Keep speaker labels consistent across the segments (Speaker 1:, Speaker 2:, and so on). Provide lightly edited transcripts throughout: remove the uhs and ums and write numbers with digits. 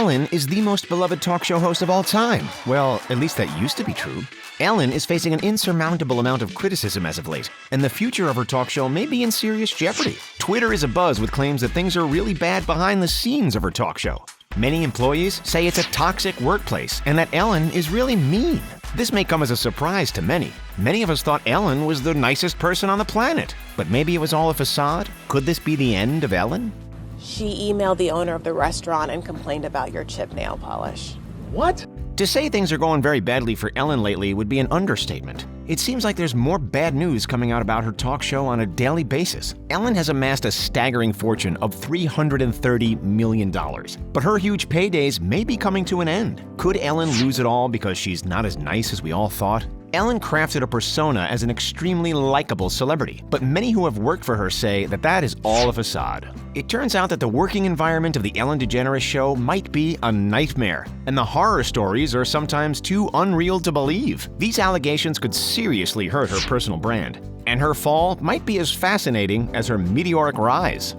Speaker 1: Ellen is the most beloved talk show host of all time. Well, at least that used to be true. Ellen is facing an insurmountable amount of criticism as of late, and the future of her talk show may be in serious jeopardy. Twitter is abuzz with claims that things are really bad behind the scenes of her talk show. Many employees say it's a toxic workplace and that Ellen is really mean. This may come as a surprise to many. Many of us thought Ellen was the nicest person on the planet. But maybe it was all a facade? Could this be the end of Ellen?
Speaker 2: She emailed the owner of the restaurant and complained about your chipped nail polish.
Speaker 3: What?
Speaker 1: To say things are going very badly for Ellen lately would be an understatement. It seems like there's more bad news coming out about her talk show on a daily basis. Ellen has amassed a staggering fortune of $330 million. But her huge paydays may be coming to an end. Could Ellen lose it all because she's not as nice as we all thought? Ellen crafted a persona as an extremely likable celebrity, but many who have worked for her say that that is all a facade. It turns out that the working environment of the Ellen Degeneres Show might be a nightmare, and the horror stories are sometimes too unreal to believe. These allegations could seriously hurt her personal brand, and her fall might be as fascinating as her meteoric rise.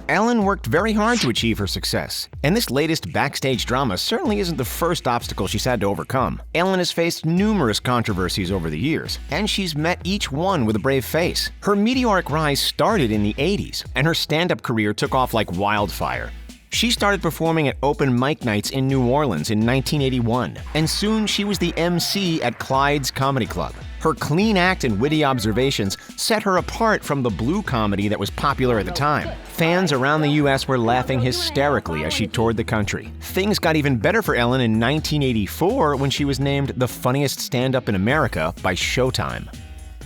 Speaker 1: Ellen worked very hard to achieve her success, and this latest backstage drama certainly isn't the first obstacle she's had to overcome. Ellen has faced numerous controversies over the years, and she's met each one with a brave face. Her meteoric rise started in the 80s, and her stand-up career took off like wildfire. She started performing at open mic nights in New Orleans in 1981, and soon she was the MC at Clyde's Comedy Club. Her clean act and witty observations set her apart from the blue comedy that was popular at the time. Fans around the U.S. were laughing hysterically as she toured the country. Things got even better for Ellen in 1984 when she was named the funniest stand-up in America by Showtime.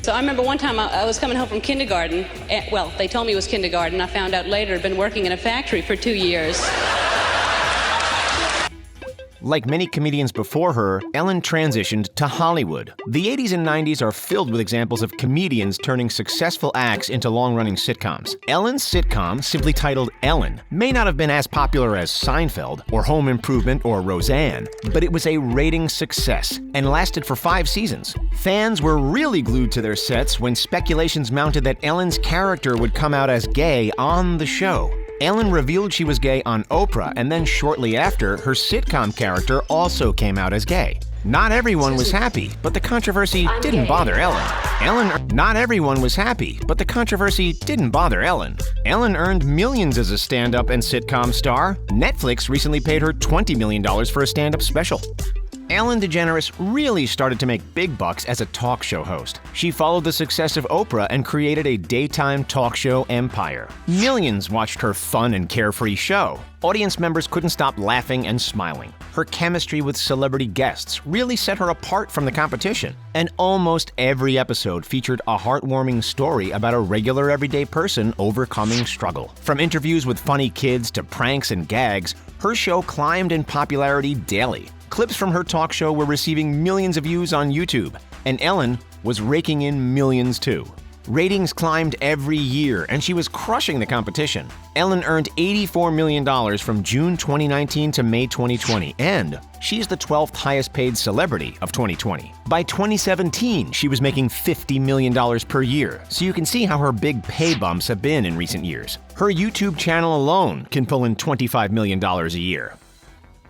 Speaker 4: So I remember one time I was coming home from kindergarten. Well, they told me it was kindergarten. I found out later I'd been working in a factory for 2 years.
Speaker 1: Like many comedians before her, Ellen transitioned to Hollywood. The 80s and 90s are filled with examples of comedians turning successful acts into long-running sitcoms. Ellen's sitcom, simply titled Ellen, may not have been as popular as Seinfeld, or Home Improvement, or Roseanne, but it was a ratings success and lasted for 5 seasons. Fans were really glued to their sets when speculations mounted that Ellen's character would come out as gay on the show. Ellen revealed she was gay on Oprah, and then shortly after, her sitcom character also came out as gay. Not everyone was happy, but the controversy didn't bother Ellen. Not everyone was happy, but the controversy didn't bother Ellen. Ellen earned millions as a stand-up and sitcom star. Netflix recently paid her $20 million for a stand-up special. Ellen DeGeneres really started to make big bucks as a talk show host. She followed the success of Oprah and created a daytime talk show empire. Millions watched her fun and carefree show. Audience members couldn't stop laughing and smiling. Her chemistry with celebrity guests really set her apart from the competition. And almost every episode featured a heartwarming story about a regular everyday person overcoming struggle. From interviews with funny kids to pranks and gags, her show climbed in popularity daily. Clips from her talk show were receiving millions of views on YouTube, and Ellen was raking in millions too. Ratings climbed every year, and she was crushing the competition. Ellen earned $84 million from June 2019 to May 2020, and she's the 12th highest paid celebrity of 2020. By 2017, she was making $50 million per year, so you can see how her big pay bumps have been in recent years. Her YouTube channel alone can pull in $25 million a year.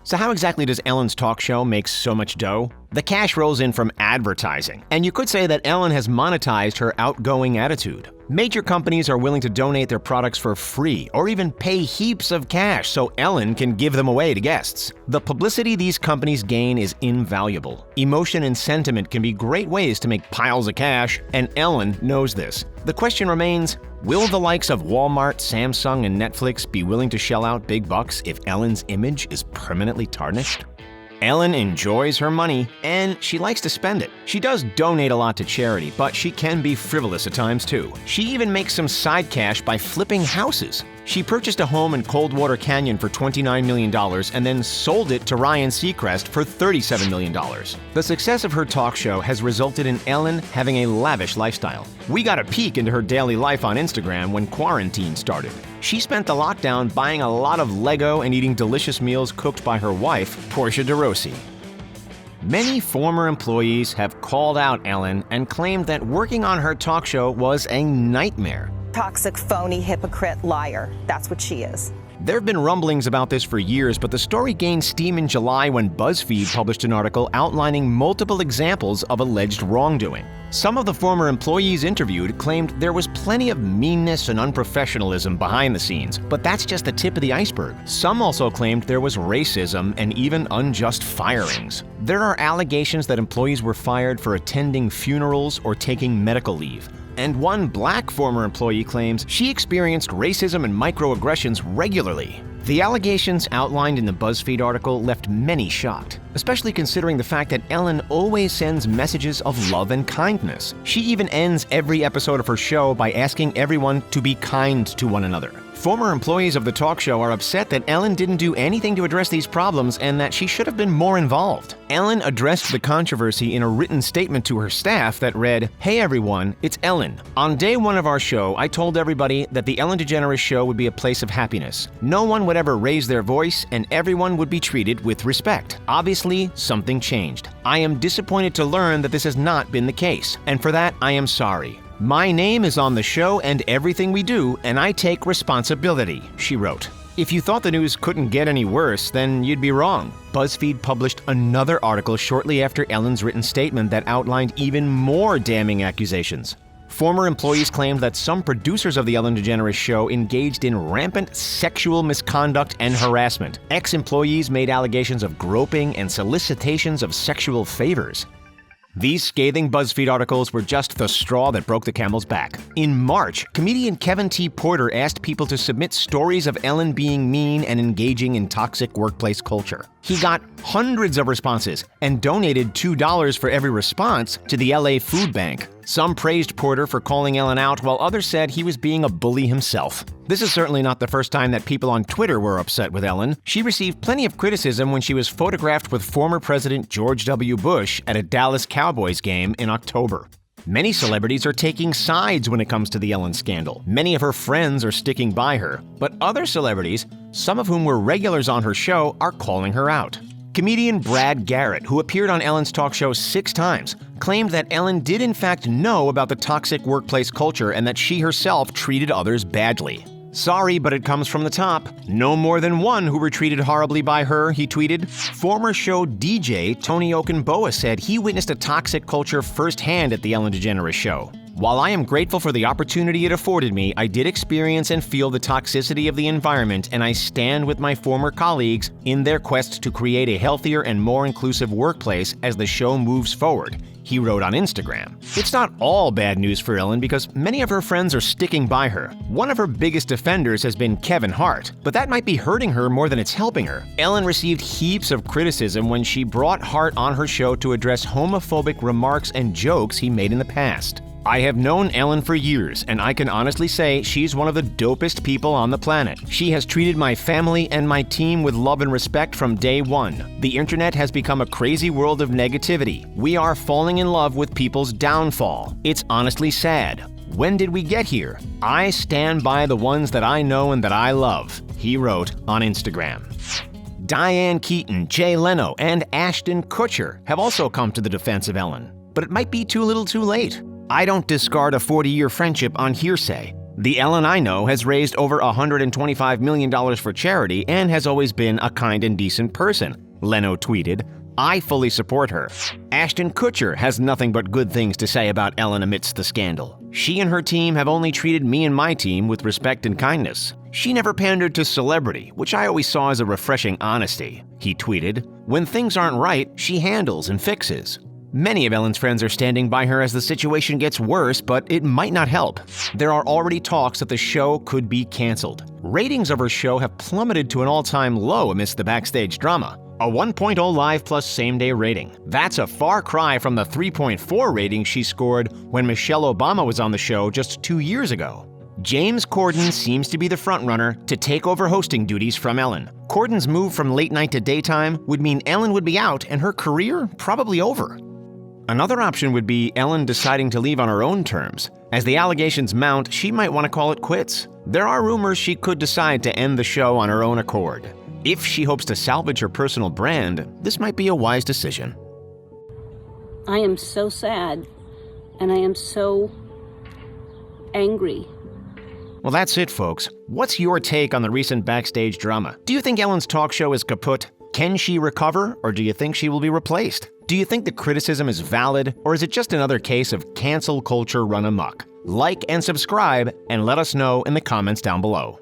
Speaker 1: So how exactly does Ellen's talk show make so much dough? The cash rolls in from advertising, and you could say that Ellen has monetized her outgoing attitude. Major companies are willing to donate their products for free or even pay heaps of cash so Ellen can give them away to guests. The publicity these companies gain is invaluable. Emotion and sentiment can be great ways to make piles of cash, and Ellen knows this. The question remains, will the likes of Walmart, Samsung, and Netflix be willing to shell out big bucks if Ellen's image is permanently tarnished? Ellen enjoys her money, and she likes to spend it. She does donate a lot to charity, but she can be frivolous at times too. She even makes some side cash by flipping houses. She purchased a home in Coldwater Canyon for $29 million and then sold it to Ryan Seacrest for $37 million. The success of her talk show has resulted in Ellen having a lavish lifestyle. We got a peek into her daily life on Instagram when quarantine started. She spent the lockdown buying a lot of Lego and eating delicious meals cooked by her wife, Portia de Rossi. Many former employees have called out Ellen and claimed that working on her talk show was a nightmare.
Speaker 5: Toxic, phony, hypocrite, liar. That's what she is.
Speaker 1: There have been rumblings about this for years, but the story gained steam in July when BuzzFeed published an article outlining multiple examples of alleged wrongdoing. Some of the former employees interviewed claimed there was plenty of meanness and unprofessionalism behind the scenes, but that's just the tip of the iceberg. Some also claimed there was racism and even unjust firings. There are allegations that employees were fired for attending funerals or taking medical leave. And one black former employee claims she experienced racism and microaggressions regularly. The allegations outlined in the BuzzFeed article left many shocked, especially considering the fact that Ellen always sends messages of love and kindness. She even ends every episode of her show by asking everyone to be kind to one another. Former employees of the talk show are upset that Ellen didn't do anything to address these problems and that she should have been more involved. Ellen addressed the controversy in a written statement to her staff that read, "Hey everyone, it's Ellen. On day one of our show, I told everybody that the Ellen Degeneres Show would be a place of happiness. No one would ever raise their voice and everyone would be treated with respect. Obviously, something changed. I am disappointed to learn that this has not been the case, and for that, I am sorry. My name is on the show and everything we do, and I take responsibility," she wrote. If you thought the news couldn't get any worse, then you'd be wrong. BuzzFeed published another article shortly after Ellen's written statement that outlined even more damning accusations. Former employees claimed that some producers of the Ellen Degeneres Show engaged in rampant sexual misconduct and harassment. Ex-employees made allegations of groping and solicitations of sexual favors. These scathing BuzzFeed articles were just the straw that broke the camel's back. In March, comedian Kevin T. Porter asked people to submit stories of Ellen being mean and engaging in toxic workplace culture. He got hundreds of responses and donated $2 for every response to the LA Food Bank. Some praised Porter for calling Ellen out, while others said he was being a bully himself. This is certainly not the first time that people on Twitter were upset with Ellen. She received plenty of criticism when she was photographed with former President George W. Bush at a Dallas Cowboys game in October. Many celebrities are taking sides when it comes to the Ellen scandal. Many of her friends are sticking by her, but other celebrities, some of whom were regulars on her show, are calling her out. Comedian Brad Garrett, who appeared on Ellen's talk show 6 times, claimed that Ellen did in fact know about the toxic workplace culture and that she herself treated others badly. "Sorry, but it comes from the top. No more than one who were treated horribly by her," he tweeted. Former show DJ Tony Okunboa said he witnessed a toxic culture firsthand at the Ellen Degeneres Show. "While I am grateful for the opportunity it afforded me, I did experience and feel the toxicity of the environment, and I stand with my former colleagues in their quest to create a healthier and more inclusive workplace as the show moves forward," he wrote on Instagram. It's not all bad news for Ellen because many of her friends are sticking by her. One of her biggest defenders has been Kevin Hart, but that might be hurting her more than it's helping her. Ellen received heaps of criticism when she brought Hart on her show to address homophobic remarks and jokes he made in the past. "I have known Ellen for years, and I can honestly say she's one of the dopest people on the planet. She has treated my family and my team with love and respect from day one. The internet has become a crazy world of negativity. We are falling in love with people's downfall. It's honestly sad. When did we get here? I stand by the ones that I know and that I love," he wrote on Instagram. Diane Keaton, Jay Leno, and Ashton Kutcher have also come to the defense of Ellen. But it might be too little too late. "I don't discard a 40-year friendship on hearsay. The Ellen I know has raised over $125 million for charity and has always been a kind and decent person," Leno tweeted. "I fully support her." Ashton Kutcher has nothing but good things to say about Ellen amidst the scandal. "She and her team have only treated me and my team with respect and kindness. She never pandered to celebrity, which I always saw as a refreshing honesty," he tweeted. "When things aren't right, she handles and fixes." Many of Ellen's friends are standing by her as the situation gets worse, but it might not help. There are already talks that the show could be canceled. Ratings of her show have plummeted to an all-time low amidst the backstage drama. A 1.0 live plus same-day rating. That's a far cry from the 3.4 rating she scored when Michelle Obama was on the show just 2 years ago. James Corden seems to be the frontrunner to take over hosting duties from Ellen. Corden's move from late night to daytime would mean Ellen would be out and her career probably over. Another option would be Ellen deciding to leave on her own terms. As the allegations mount, she might want to call it quits. There are rumors she could decide to end the show on her own accord. If she hopes to salvage her personal brand, this might be a wise decision.
Speaker 3: I am so sad, and I am so angry
Speaker 1: Well, that's it, folks. What's your take on the recent backstage drama? Do you think Ellen's talk show is kaput? Can she recover, or do you think she will be replaced? Do you think the criticism is valid, or is it just another case of cancel culture run amok? Like and subscribe, and let us know in the comments down below.